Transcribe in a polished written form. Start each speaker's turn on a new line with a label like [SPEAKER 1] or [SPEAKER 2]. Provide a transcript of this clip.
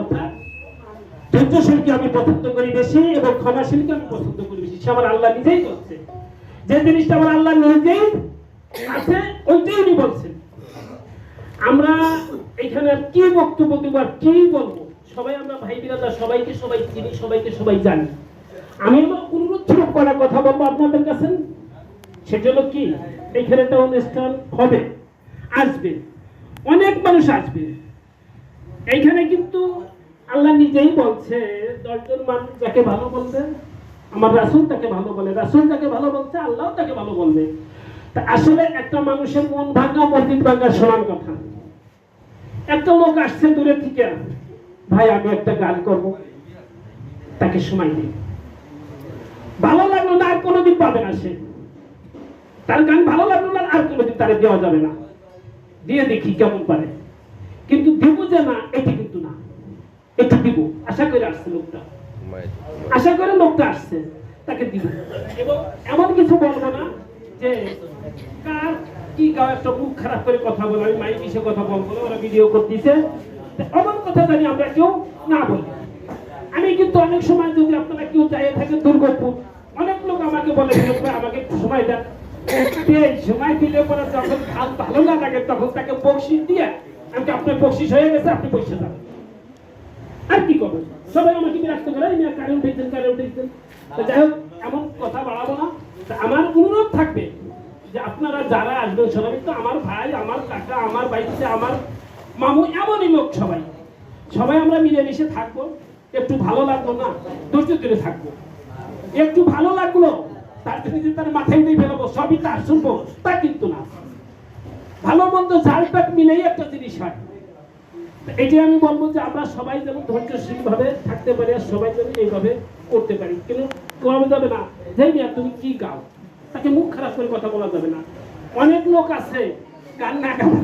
[SPEAKER 1] অর্থাৎ ধৈর্যশীলকে আমি পছন্দ করি বেশি এবং ক্ষমাশীলকে আমি পছন্দ করি বেশি। সে আমার আল্লাহ নিজেই বলছে, যে জিনিসটা আমার আল্লাহ নিজেই আছে ওইটাই উনি বলছেন। আমরা এখানে কি বক্তব্য দেবো আর কি বলবো? সবাই আমরা ভাই বিরাদার, সবাইকে সবাই চিনি, সবাইকে সবাই জানি। আমি আমার অনুরোধ করা কথা বলবো আপনাদের কাছে, সেজন্য কি এখানে একটা অনুষ্ঠান হবে, আসবে, অনেক মানুষ আসবে এইখানে। কিন্তু আল্লাহ নিজেই বলছে 10 জন মানুষ যাকে ভালো বলবে আমার রাসূল তাকে ভালো বলে, রাসূল যাকে ভালো বলছে আল্লাহ তাকে ভালো বলবে। তা আসলে একটা মানুষের মন ভাঙা মসজিদ ভাঙা সমান কথা। একটা লোক আসছে দূরে থেকে, ভাই আমি একটা গান করব, তাকে সময় দিই, ভালো লাগলো না আর কোনোদিন পাবে না, সে তার গান ভালো লাগলো না আর কোনোদিন তারে দেওয়া যাবে না, দিয়ে দেখি কেমন পারে। কিন্তু দিব যে না এটি কিন্তু না, এটি দিব আশা করে আসছে লোকটা, আশা করে লোকটা আসছে, তাকে দিব। এবং এমন কিছু বলবো না যে কার কি গাও একটা মুখ খারাপ করে কথা বলে, আমি মাইক এসে কথা বলবো না, ওরা ভিডিও করতেছে, এমন কথা জানি আমরা কেউ না বলি। আমি কিন্তু অনেক সময় যদি আপনারা কেউ চাইয়ে থাকেন দুর্গাপুর, অনেক লোক আমাকে বলে আমাকে সময় দেন, সময় দিলে পরে যখন কাজ ভালো না লাগে তখন তাকে বকশিস দিয়ে আমি আপনার বকশিস হয়ে গেছে আপনি পয়সা দেন, আর কি করবেন? সবাই আমাকে বিরক্ত করে কারণ উঠেছেন কারণ উঠেছেন। যাই হোক এমন কথা বাড়াবো না। আমার অনুরোধ থাকবে যে আপনারা যারা আসবেন সবাই তো আমার ভাই, আমার কাকা, আমার বাইতে, আমার মামু, এমনই লোক সবাই, সবাই আমরা মিলেমিশে থাকবো। একটু ভালো লাগলো না ধৈর্য ধরে থাকবো, একটু ভালো লাগলো তার জন্য যে তার মাথায় দিয়ে ফেলবো সবই তার শুনবো তা কিন্তু না। ভালো মন্দ ঝালটাক মিলেই একটা জিনিস হয়। এটি আমি বলবো যে আমরা সবাই যেন ধৈর্যশীল ভাবে থাকতে পারি আর সবাই যেন এইভাবে করতে পারি। কিন্তু করা যাবে না যে মিয়া তুমি কি গাও, তাকে মুখ খারাপ করে কথা বলা যাবে না। অনেক লোক আছে গান না গাওয়া